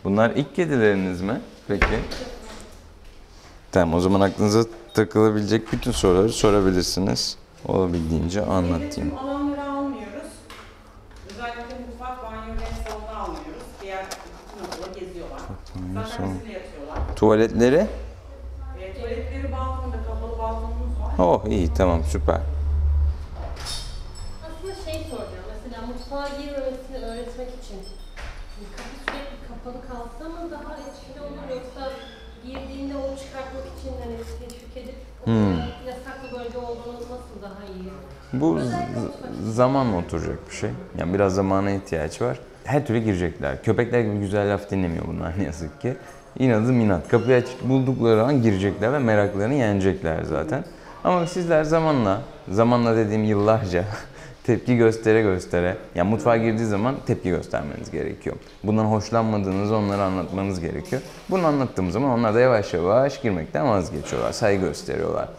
Bunlar ilk kedileriniz mi? Peki. Tamam, o zaman aklınıza takılabilecek bütün soruları sorabilirsiniz. Olabildiğince anlatayım. Tüm alanları almıyoruz. Özellikle mutfak, banyo ve salonu almıyoruz. Diğer bütün odaları geziyorlar. Zaten bizimle yatıyorlar. Tuvaletleri? Tuvaletleri balkonda, kapalı balkonumuz var. Oh, iyi, tamam, süper. Aslında soracağım, mesela mutfağa girmemesini öğretmek için kapı sürekli kapalı kalsa mı daha etkili olur, yoksa girdiğinde onu çıkartmak için hani teşvik edip yasaklı bölge olduğunu nasıl daha iyi? Bu zamanla oturacak bir şey. Yani biraz zamana ihtiyaç var. Her türlü girecekler. Köpekler gibi güzel laf dinlemiyor bunlar ne yazık ki. İnadım inat. Kapıyı açık buldukları an girecekler ve meraklarını yenecekler zaten. Ama sizler zamanla dediğim yıllarca tepki göstere, yani mutfağa girdiği zaman tepki göstermeniz gerekiyor. Bundan hoşlanmadığınızı onlara anlatmanız gerekiyor. Bunu anlattığım zaman onlar da yavaş yavaş girmekten vazgeçiyorlar, saygı gösteriyorlar.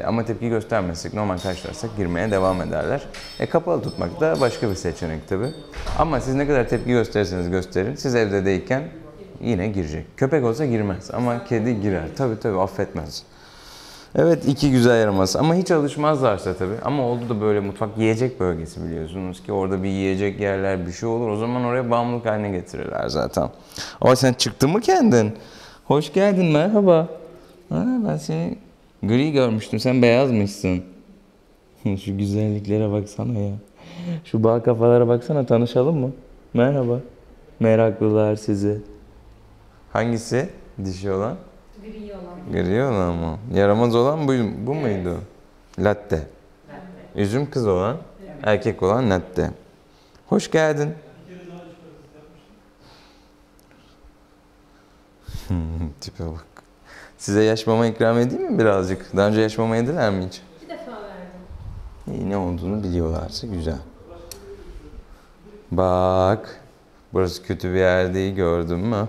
Ama tepki göstermezsek, normal karşılarsak girmeye devam ederler. Kapalı tutmak da başka bir seçenek tabii. Ama siz ne kadar tepki gösterirseniz gösterin, siz evdeyken yine girecek. Köpek olsa girmez ama kedi girer. Tabii affetmez. Evet, iki güzel yaramaz ama hiç alışmazlarsa tabii. Ama oldu da böyle mutfak yiyecek bölgesi biliyorsunuz ki orada bir yiyecek yerler bir şey olur. O zaman oraya bağımlılık haline getirirler zaten. Ama sen çıktın mı kendin? Hoş geldin, merhaba. Ben seni gri görmüştüm, sen beyazmışsın. Şu güzelliklere baksana ya. Şu bal kafalara baksana, tanışalım mı? Merhaba. Meraklılar sizi. Hangisi dişi olan? Gri olan. Gri olan mı? Yaramaz olan bu muydu? Latte. Üzüm kız olan, erkek olan latte. Hoş geldin. Tipe bak. Size yaş mama ikram edeyim mi birazcık? Daha önce yaş mama yediler mi hiç? 2 defa verdim. İyi, ne olduğunu biliyorlarsa güzel. Bak. Burası kötü bir yer değil, gördün mü?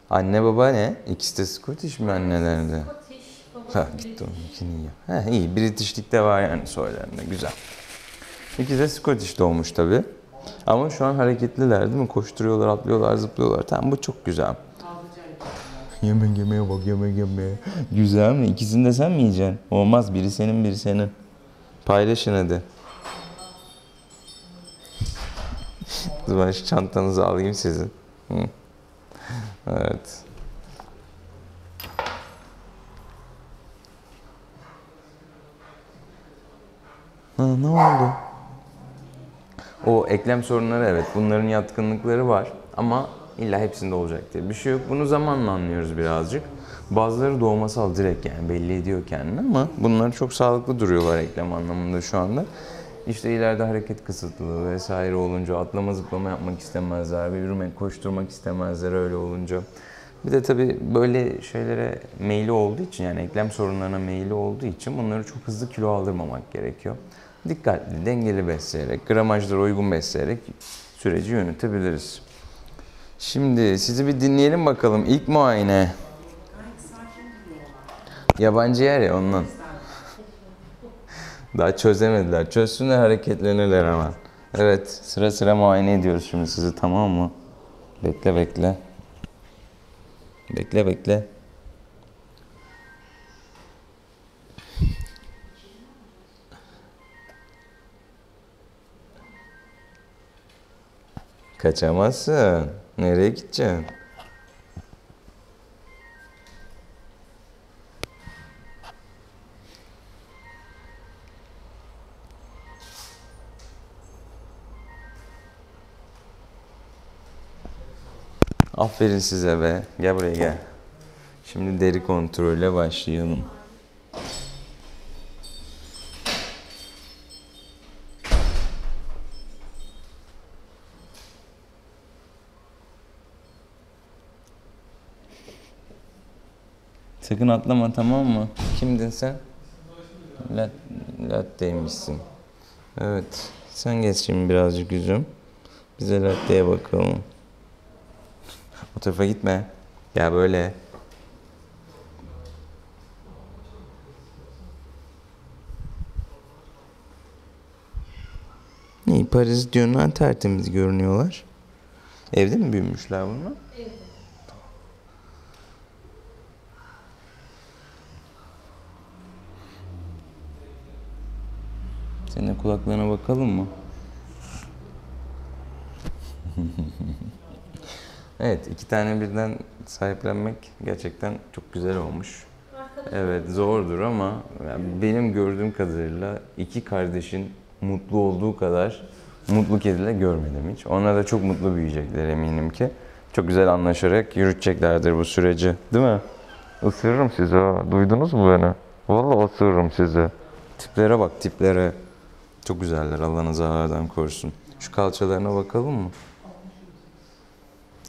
Anne baba ne? İkisi de Scottish mi annelerinde? Scottish, babası Gitti onunkini iyi. İyi, British'lik de var yani soylarında, güzel. İkisi de Scottish doğmuş tabii. Ama şu an hareketliler değil mi? Koşturuyorlar, atlıyorlar, zıplıyorlar. Tamam, bu çok güzel. Yemeğe bak, yemeğe. Güzel mi? İkisini de sen mi yiyeceksin? Olmaz, biri senin, biri senin. Paylaşın hadi. Ben şu çantanızı alayım sizin. Evet. Ne oldu? O eklem sorunları, evet, bunların yatkınlıkları var ama illa hepsinde olacak diye bir şey yok. Bunu zamanla anlıyoruz birazcık. Bazıları doğmasal, direkt yani belli ediyor kendini ama bunlar çok sağlıklı duruyorlar eklem anlamında şu anda. İşte ileride hareket kısıtlılığı vesaire olunca atlama zıplama yapmak istemezler ve yürümek, koşturmak istemezler öyle olunca. Bir de tabii böyle şeylere meyli olduğu için, yani eklem sorunlarına meyli olduğu için bunları çok hızlı kilo aldırmamak gerekiyor. Dikkatli, dengeli besleyerek, gramajlara uygun besleyerek süreci yönetebiliriz. Şimdi sizi bir dinleyelim bakalım. İlk muayene. Yabancı yer ya ondan. Daha çözemediler. Çözsünler, hareketlenirler hemen. Evet, sıra sıra muayene ediyoruz şimdi sizi, tamam mı? Bekle. Bekle. Kaçamazsın. Nereye gideceksin? Aferin size be. Gel buraya gel. Şimdi deri kontrolle başlayalım. Sakın atlama, tamam mı? Kimdin sen? Latte'ymişsin. Evet. Sen geç şimdi birazcık yüzüm. Bize latte'ye bakalım. O tarafa gitme. Ya böyle. İyi, parazit yönünden tertemiz görünüyorlar. Evde mi büyümüşler bunlar? Evet. Senin de kulaklarına bakalım mı? Evet, 2 tane birden sahiplenmek gerçekten çok güzel olmuş. Evet, zordur ama yani benim gördüğüm kadarıyla 2 kardeşin mutlu olduğu kadar mutlu kediler görmedim hiç. Onlar da çok mutlu büyüyecekler eminim ki. Çok güzel anlaşarak yürüteceklerdir bu süreci, değil mi? Isırırım sizi ha. Duydunuz mu beni? Vallahi ısırırım sizi. Tiplere bak, tiplere. Çok güzeller, Allah'ın zarardan korusun. Şu kalçalarına bakalım mı?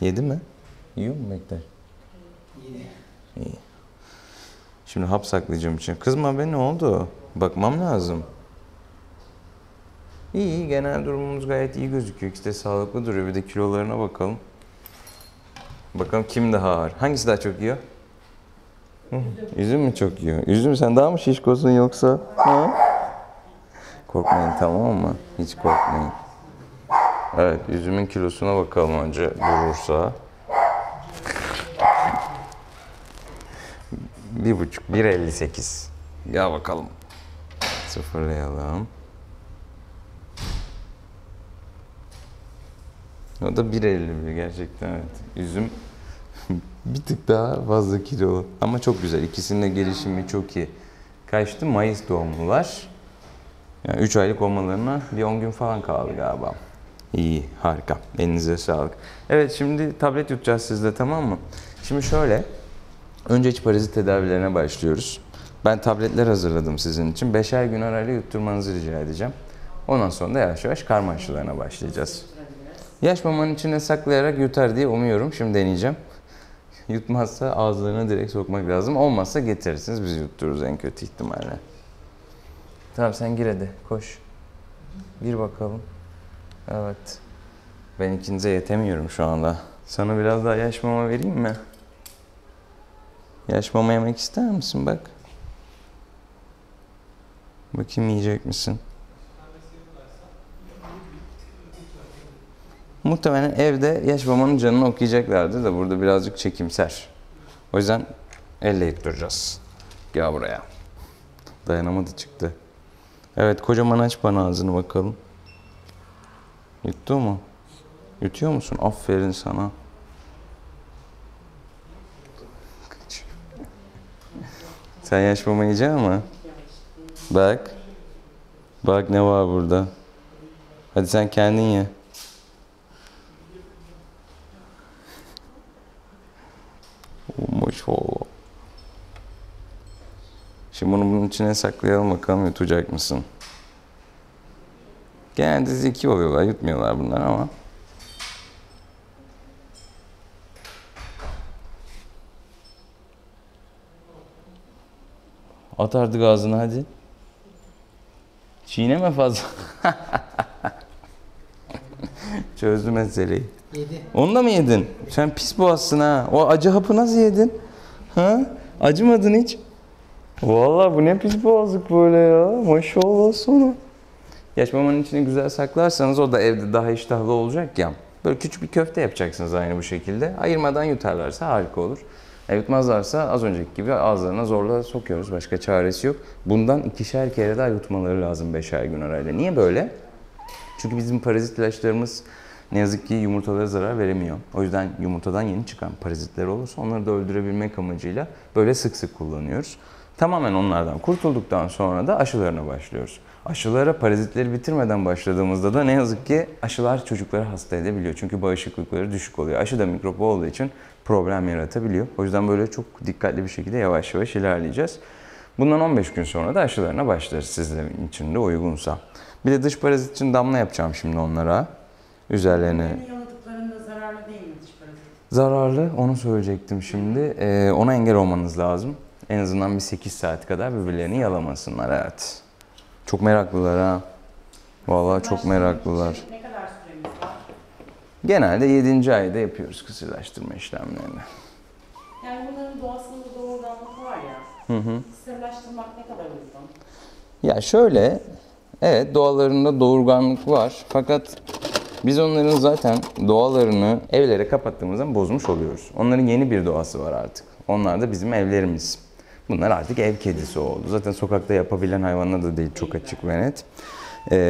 Yedi mi? Yiyor mu Mektar? İyi. Şimdi hap saklayacağım için. Kızma be, ne oldu? Bakmam lazım. İyi, genel durumumuz gayet iyi gözüküyor. İkisi de sağlıklı duruyor. Bir de kilolarına bakalım. Bakalım kim daha ağır? Hangisi daha çok yiyor? Üzüm mü çok yiyor? Üzüm, sen daha mı şişkosun yoksa? Ha? Korkmayın, tamam mı? Hiç korkmayın. Evet, üzümün kilosuna bakalım önce durursa. 1,5, 1,58. Gel bakalım. Sıfırlayalım. O da 1,51 gerçekten, evet. Üzüm bir tık daha fazla kilolu. Ama çok güzel. İkisinin de gelişimi çok iyi. Kaçtı? Mayıs doğumlular. Yani 3 aylık olmalarına bir 10 gün falan kaldı galiba. İyi, harika. Elinize sağlık. Evet, şimdi tablet yutacağız sizle, tamam mı? Şimdi şöyle, önce iç parazit tedavilerine başlıyoruz. Ben tabletler hazırladım sizin için. 5'er gün arayla yutturmanızı rica edeceğim. Ondan sonra da yavaş yavaş karma aşılarına başlayacağız. Yaş mamanın içine saklayarak yutar diye umuyorum. Şimdi deneyeceğim. Yutmazsa ağızlarına direkt sokmak lazım. Olmazsa getirirsiniz, biz yuttururuz en kötü ihtimalle. Tamam, sen gir hadi, koş. Gir bakalım. Evet. Ben ikinize yetemiyorum şu anda. Sana biraz daha yaş mama vereyim mi? Yaş mama yemek ister misin bak? Bakayım, yiyecek misin? Muhtemelen evde yaş mamanın canını okuyacaklardır da burada birazcık çekimser. O yüzden elle yutturacağız. Gel buraya. Dayanamadı, çıktı. Evet, kocaman aç bana ağzını bakalım. Yuttu mu? Yutuyor musun? Aferin sana. Sen yaş mama yiyeceksin ama. Bak. Bak ne var burada. Hadi sen kendin ye. Maşallah. Şimdi bunu bunun içine saklayalım bakalım, yutacak mısın? Genelde zeki oluyorlar, yutmuyorlar bunlar ama. At artık ağzına hadi. Çiğneme fazla. Çözdü meseleyi. Yedi. Onu da mı yedin? Sen pis boğazsın ha. O acı hapı nasıl yedin? Ha? Acımadın hiç. Vallahi bu ne pis boğazlık böyle ya. Maşallah sana. Yaş mamanın içine güzel saklarsanız o da evde daha iştahlı olacak ya. Böyle küçük bir köfte yapacaksınız aynı bu şekilde. Ayırmadan yutarlarsa harika olur. Yutmazlarsa az önceki gibi ağızlarına zorla sokuyoruz. Başka çaresi yok. Bundan 2'şer kere daha yutmaları lazım 5'er gün arayla. Niye böyle? Çünkü bizim parazit ilaçlarımız ne yazık ki yumurtalara zarar veremiyor. O yüzden yumurtadan yeni çıkan parazitler olursa onları da öldürebilmek amacıyla böyle sık sık kullanıyoruz. Tamamen onlardan kurtulduktan sonra da aşılarına başlıyoruz. Aşılara parazitleri bitirmeden başladığımızda da ne yazık ki aşılar çocukları hasta edebiliyor. Çünkü bağışıklıkları düşük oluyor. Aşı da mikrop olduğu için problem yaratabiliyor. O yüzden böyle çok dikkatli bir şekilde yavaş yavaş ilerleyeceğiz. Bundan 15 gün sonra da aşılarına başlarız sizlerin için de uygunsa. Bir de dış parazit için damla yapacağım şimdi onlara. Üzerlerine... Yaladıklarında zararlı değil mi dış parazit? Zararlı, onu söyleyecektim şimdi. Ona engel olmanız lazım. En azından bir 8 saat kadar birbirlerini yalamasınlar, evet. Çok meraklılar ha. Vallahi çok meraklılar. Ne kadar süremiz var? Genelde 7. ayda yapıyoruz kısırlaştırma işlemlerini. Yani bunların doğasında doğurganlık var ya. Hı hı. Kısırlaştırmak ne kadar uygun? Ya şöyle, Evet, doğalarında doğurganlık var. Fakat biz onların zaten doğalarını evlere kapattığımız zaman bozmuş oluyoruz. Onların yeni bir doğası var artık. Onlar da bizim evlerimiz. Bunlar artık ev kedisi oldu. Zaten sokakta yapabilen hayvanlar da değil, çok açık ve net.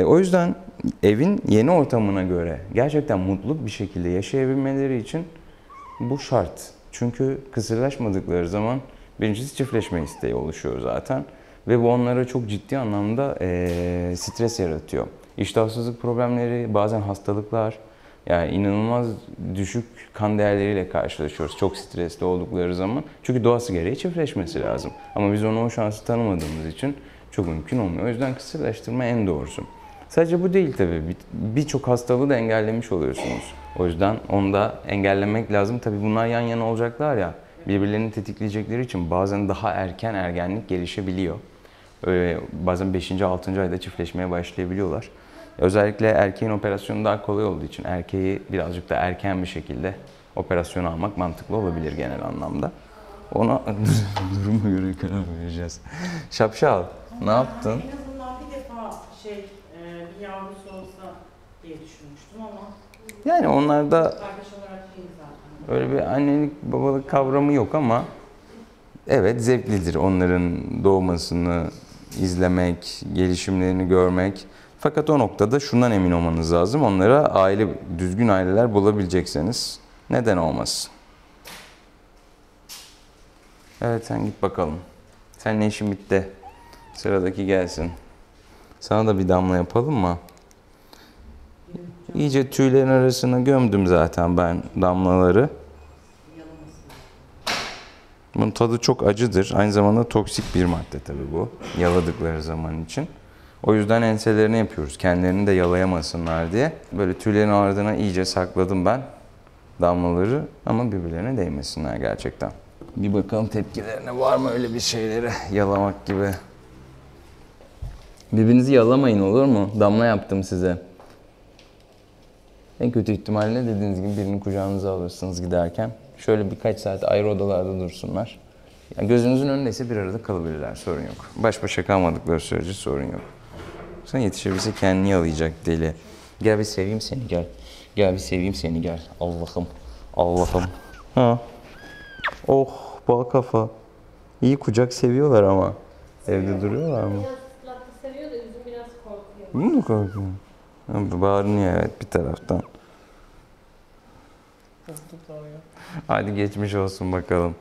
O yüzden evin yeni ortamına göre gerçekten mutlu bir şekilde yaşayabilmeleri için bu şart. Çünkü kısırlaşmadıkları zaman birincisi çiftleşme isteği oluşuyor zaten. Ve bu onlara çok ciddi anlamda stres yaratıyor. İştahsızlık problemleri, bazen hastalıklar, yani inanılmaz düşük kan değerleriyle karşılaşıyoruz çok stresli oldukları zaman. Çünkü doğası gereği çiftleşmesi lazım. Ama biz ona o şansı tanımadığımız için çok mümkün olmuyor. O yüzden kısırlaştırma en doğrusu. Sadece bu değil tabii. Birçok hastalığı da engellemiş oluyorsunuz. O yüzden onu da engellemek lazım. Tabii bunlar yan yana olacaklar ya, birbirlerini tetikleyecekleri için bazen daha erken ergenlik gelişebiliyor. Bazen 5. 6. ayda çiftleşmeye başlayabiliyorlar. Özellikle erkeğin operasyonu daha kolay olduğu için erkeği birazcık da erken bir şekilde operasyona almak mantıklı olabilir genel anlamda. Ona duruma göre karar vereceğiz. Şapşal, ne yaptın? En azından bir defa bir yavrusu olsa diye düşünmüştüm ama Yani onlarda kardeş olarak değil zaten. öyle bir annelik babalık kavramı yok ama evet, zevklidir onların doğmasını izlemek, gelişimlerini görmek. Fakat o noktada şundan emin olmanız lazım. Onlara düzgün aileler bulabilecekseniz neden olmasın? Evet, sen git bakalım. Seninle işin bitti. Sıradaki gelsin. Sana da bir damla yapalım mı? İyice tüylerin arasına gömdüm zaten ben damlaları. Bunun tadı çok acıdır. Aynı zamanda toksik bir madde tabii bu. Yaladıkları zaman için. O yüzden enselerini yapıyoruz. Kendilerini de yalayamasınlar diye. Böyle tüylerin ardına iyice sakladım ben damlaları. Ama birbirlerine değmesinler gerçekten. Bir bakalım tepkilerine var mı öyle bir şeyleri yalamak gibi. Birbirinizi yalamayın, olur mu? Damla yaptım size. En kötü ihtimalle dediğiniz gibi birini kucağınıza alırsınız giderken. Şöyle birkaç saat ayrı odalarda dursunlar. Yani gözünüzün önündeyse bir arada kalabilirler, sorun yok. Baş başa kalmadıkları sürece sorun yok. Sen yetişebilse kendini yalayacak deli. Gel bir seveyim seni, gel. Gel bir seveyim seni, gel. Allah'ım, Allah'ım. Ha. Oh, bal kafa. İyi kucak seviyorlar ama. Evde duruyorlar mı? Biraz ıslakta seviyor da üzüm biraz korkuyor. Bunu mu korkuyor? Bağırıyor evet bir taraftan. Hadi geçmiş olsun bakalım.